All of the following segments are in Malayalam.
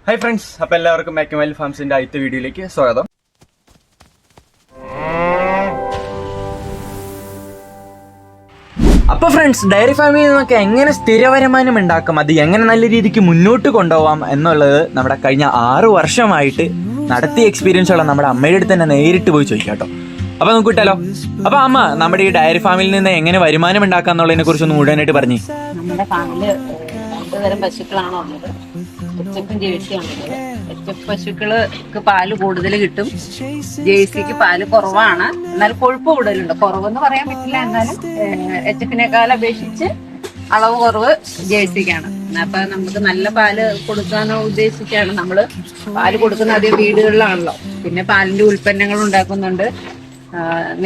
ഹായ് ഫ്രണ്ട്സ്, അപ്പോൾ എല്ലാവർക്കും മാക്യുമൽ ഫാംസിന്റെ ആദ്യത്തെ വീഡിയോയിലേക്ക് സ്വാഗതം. അപ്പോൾ ഫ്രണ്ട്സ്, ഡയറി ഫാമിൽ നിന്നൊക്കെ എങ്ങനെ സ്ഥിര വരുമാനം ഉണ്ടാക്കാം, അത് എങ്ങനെ നല്ല രീതിക്ക് മുന്നോട്ട് കൊണ്ടുപോകാം എന്നുള്ളത് നമ്മുടെ കഴിഞ്ഞ 6 വർഷമായിട്ട് നടത്തിയ എക്സ്പീരിയൻസ് ഉള്ള നമ്മുടെ അമ്മയുടെ അടുത്ത് തന്നെ നേരിട്ട് പോയി ചോദിക്കാം കേട്ടോ. അപ്പോൾ നമുക്ക് കിട്ടാലോ. അപ്പോൾ അമ്മ, നമ്മുടെ ഈ ഡയറി ഫാമിൽ നിന്ന് എങ്ങനെ വരുമാനം ഉണ്ടാക്കാം എന്നുള്ളതിനെ കുറിച്ചൊന്ന് മുഴുവനായിട്ട് പറഞ്ഞു. നമ്മുടെ ഫാമില് 2 തരം പശുക്കളാണ് ഉള്ളത്. എച്ചപ്പും ജേഴ്സിയാണ് ഉള്ളത്. എച്ചപ്പ് പശുക്കൾക്ക് പാല് കൂടുതൽ കിട്ടും, ജേഴ്സിക്ക് പാല് കുറവാണ്. എന്നാൽ കൊഴുപ്പ് കൂടുതലുണ്ട്. കുറവെന്ന് പറയാൻ പറ്റില്ല, എന്നാലും എച്ചപ്പിനേക്കാൾ അപേക്ഷിച്ച് അളവ് കുറവ് ജേഴ്സിക്കാണ്. അപ്പൊ നമുക്ക് നല്ല പാല് കൊടുക്കാനോ ഉദ്ദേശിച്ചാണ് നമ്മള് പാല് കൊടുക്കുന്ന അധികം വീടുകളിലാണല്ലോ. പിന്നെ പാലിന്റെ ഉൽപ്പന്നങ്ങൾ ഉണ്ടാക്കുന്നുണ്ട്.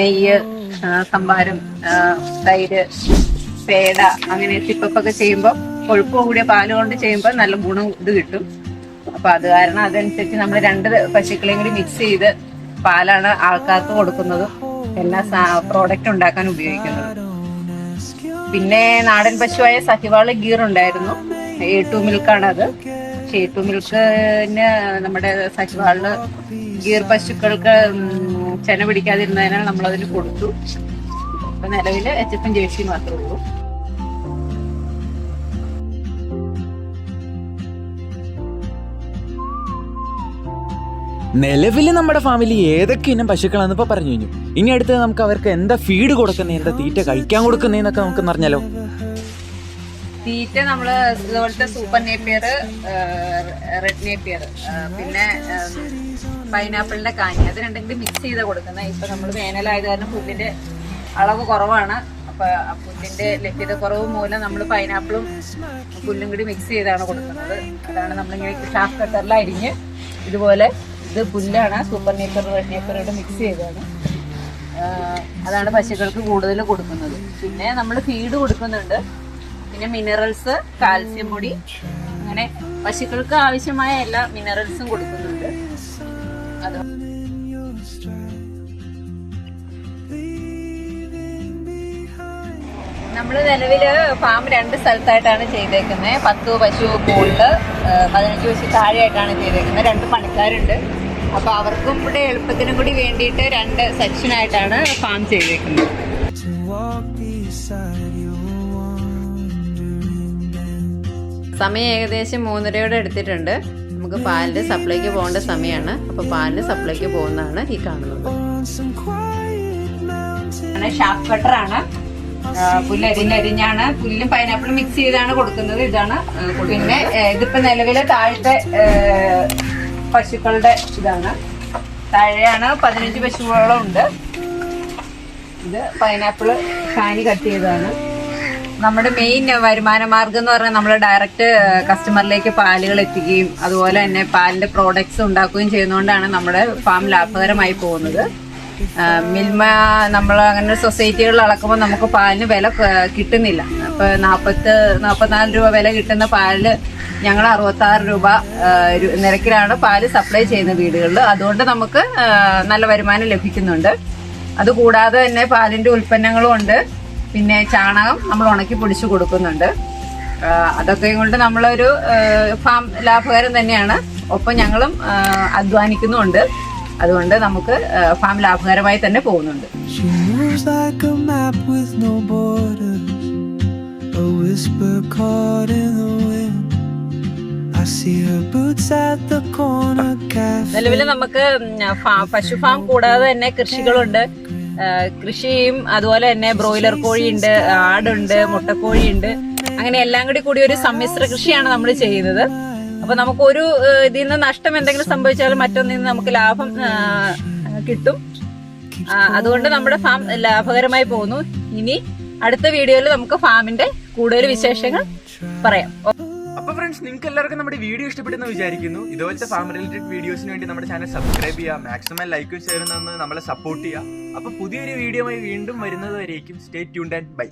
നെയ്യ്, സംഭാരം, തൈര്, പേട, അങ്ങനെ സിപ്പൊക്കെ ചെയ്യുമ്പോൾ കൊഴുപ്പ് കൂടിയ പാല് കൊണ്ട് ചെയ്യുമ്പോൾ നല്ല ഗുണം ഇത് കിട്ടും. അപ്പൊ അത് കാരണം അതനുസരിച്ച് നമ്മൾ 2 പശുക്കളെയും കൂടി മിക്സ് ചെയ്ത് പാലാണ് ആൾക്കാർക്ക് കൊടുക്കുന്നതും എല്ലാ പ്രോഡക്റ്റ് ഉണ്ടാക്കാൻ ഉപയോഗിക്കുന്നത്. പിന്നെ നാടൻ പശുവായ സഹിവാള് ഗീർ ഉണ്ടായിരുന്നു. A2 മിൽക്കാണ് അത്. പക്ഷെ A2 മിൽക്കിന് നമ്മുടെ സഹിവാളിന് ഗീർ പശുക്കൾക്ക് ചെന പിടിക്കാതിരുന്നതിനാൽ നമ്മളതിന് കൊടുത്തു. ഇപ്പൊ നിലവില് എച്ചപ്പും ജേഴ്സിയും മാത്രമേ ഉള്ളൂ. നിലവിൽ നമ്മുടെ ഫാമിലി ഏതൊക്കെ ഇനം പശുക്കളാണെന്ന് ഇപ്പോൾ പറഞ്ഞു കഴിഞ്ഞു. ഇനി അടുത്ത് നമുക്ക് അവർക്ക് എന്താ ഫീഡ് കൊടുക്കുന്നത്, എന്താ തീറ്റ കഴിക്കാൻ കൊടുക്കുന്നതെന്നൊക്കെ നമുക്ക് അറിഞ്ഞാലോ. തീറ്റ നമ്മള് ഇതുപോലത്തെ സൂപ്പർ നേപ്പിയർ, റെഡ് നേപ്പിയർ, പിന്നെ പൈനാപ്പിളിന്റെ കാഞ്ഞി, അത് രണ്ടും മിക്സ് ചെയ്ത് കൊടുക്കുന്നത്. ഇപ്പൊ നമ്മൾ വേനലായത് കാരണം പുല്ലിന്റെ അളവ് കുറവാണ്. അപ്പൊ പുല്ലിന്റെ ലഭ്യത കുറവ് മൂലം നമ്മൾ പൈനാപ്പിളും പുല്ലും കൂടി മിക്സ് ചെയ്താണ് കൊടുക്കുന്നത്. അതാണ് നമ്മളിങ്ങനെ ഷാഫ് കട്ടറിൽ അരിഞ്ഞ് ഇതുപോലെ, ഇത് പുല്ലാണ്, സൂപ്പർ നേപ്പർ റെഡ് നേപ്പറോട് മിക്സ് ചെയ്താണ്. അതാണ് പശുക്കൾക്ക് കൂടുതൽ കൊടുക്കുന്നത്. പിന്നെ നമ്മൾ ഫീഡ് കൊടുക്കുന്നുണ്ട്. പിന്നെ മിനറൽസ്, കാൽസ്യം പൊടി, അങ്ങനെ പശുക്കൾക്ക് ആവശ്യമായ എല്ലാ മിനറൽസും കൊടുക്കുന്നുണ്ട്. അത് നമ്മൾ നിലവില് ഫാം 2 സ്ഥലത്തായിട്ടാണ് ചെയ്തേക്കുന്നത്. 10 പശു മുകളില്, 15 പശു താഴെയായിട്ടാണ് ചെയ്തേക്കുന്നത്. 2 പണിക്കാരുണ്ട്. അപ്പൊ അവർക്കും ഇവിടെ എളുപ്പത്തിനും കൂടി വേണ്ടിയിട്ട് 2 സെക്ഷനായിട്ടാണ് ഫാം ചെയ്തേക്കുന്നത്. സമയം ഏകദേശം 3:30 എടുത്തിട്ടുണ്ട്. നമുക്ക് പാലിന്റെ സപ്ലൈക്ക് പോകേണ്ട സമയമാണ്. അപ്പൊ പാലിന്റെ സപ്ലൈക്ക് പോകുന്നതാണ് ഈ കാണുന്നത്. ഷാഫ് കട്ടറാണ്. പുല്ലരിഞ്ഞാണ്, പുല്ലും പൈനാപ്പിളും മിക്സ് ചെയ്താണ് കൊടുക്കുന്നത്. ഇതാണ്. പിന്നെ ഇതിപ്പോ നിലവിലെ താഴത്തെ പശുക്കളുടെ ഇതാണ്. താഴെയാണ് 15 പശുക്കളും ഉണ്ട്. ഇത് പൈനാപ്പിള് കാനി കട്ട് ചെയ്തതാണ്. നമ്മുടെ മെയിൻ വരുമാന മാർഗം എന്ന് പറഞ്ഞാൽ നമ്മൾ ഡയറക്റ്റ് കസ്റ്റമറിലേക്ക് പാലുകൾ എത്തിക്കുകയും അതുപോലെ തന്നെ പാലിന്റെ പ്രോഡക്ട്സ് ഉണ്ടാക്കുകയും ചെയ്യുന്നതുകൊണ്ടാണ് നമ്മുടെ ഫാം ലാഭകരമായി പോകുന്നത്. മിൽമ നമ്മൾ അങ്ങനെ സൊസൈറ്റികളിൽ അളക്കുമ്പോൾ നമുക്ക് പാലിന് വില കിട്ടുന്നില്ല. അപ്പൊ 44 രൂപ വില കിട്ടുന്ന പാല് ഞങ്ങൾ 66 രൂപ നിരക്കിലാണ് പാല് സപ്ലൈ ചെയ്യുന്ന വീടുകളിൽ. അതുകൊണ്ട് നമുക്ക് നല്ല വരുമാനം ലഭിക്കുന്നുണ്ട്. അതുകൂടാതെ തന്നെ പാലിന്റെ ഉൽപ്പന്നങ്ങളും ഉണ്ട്. പിന്നെ ചാണകം നമ്മൾ ഉണക്കി പൊടിച്ചു കൊടുക്കുന്നുണ്ട്. അതൊക്കെ കൊണ്ട് നമ്മളൊരു ഫാം ലാഭകരം തന്നെയാണ്. ഒപ്പം ഞങ്ങളും അധ്വാനിക്കുന്നുമുണ്ട്. അതുകൊണ്ട് നമുക്ക് ഫാം ലാഭകരമായി തന്നെ പോകുന്നുണ്ട്. നിലവിൽ നമുക്ക് പശു ഫാം കൂടാതെ തന്നെ കൃഷികളുണ്ട്. കൃഷിയും അതുപോലെ തന്നെ ബ്രോയിലർ കോഴിയുണ്ട്, ആടുണ്ട്, മുട്ടക്കോഴിയുണ്ട്. അങ്ങനെ എല്ലാം കൂടി ഒരു സമ്മിശ്ര കൃഷിയാണ് നമ്മൾ ചെയ്യുന്നത്. അപ്പൊ നമുക്ക് ഒരു ഇതിൽ നിന്ന് നഷ്ടം എന്തെങ്കിലും സംഭവിച്ചാലും മറ്റൊന്നിൽ നിന്ന് നമുക്ക് ലാഭം കിട്ടും. അതുകൊണ്ട് നമ്മുടെ ഫാം ലാഭകരമായി പോകുന്നു. ഇനി അടുത്ത വീഡിയോയിൽ നമുക്ക് ഫാമിന്റെ കൂടുതൽ വിശേഷങ്ങൾ പറയാം. അപ്പൊ ഫ്രണ്ട്സ്, നിങ്ങൾക്ക് എല്ലാവർക്കും നമ്മുടെ വീഡിയോ ഇഷ്ടപ്പെടുന്നു വിചാരിക്കുന്നു. ഇതുപോലത്തെ ഫാം റിലേറ്റഡ് വീഡിയോസിന് വേണ്ടി നമ്മുടെ ചാനൽ സബ്സ്ക്രൈബ് ചെയ്യുക, മാക്സിമം ലൈക്കും ഷെയറും തന്ന് നമ്മളെ സപ്പോർട്ട് ചെയ്യുക. അപ്പൊ പുതിയൊരു വീഡിയോയുമായി വീണ്ടും വരുന്നത് വരേക്കും സ്റ്റേ ട്യൂൺഡ് ആൻഡ് ബൈ.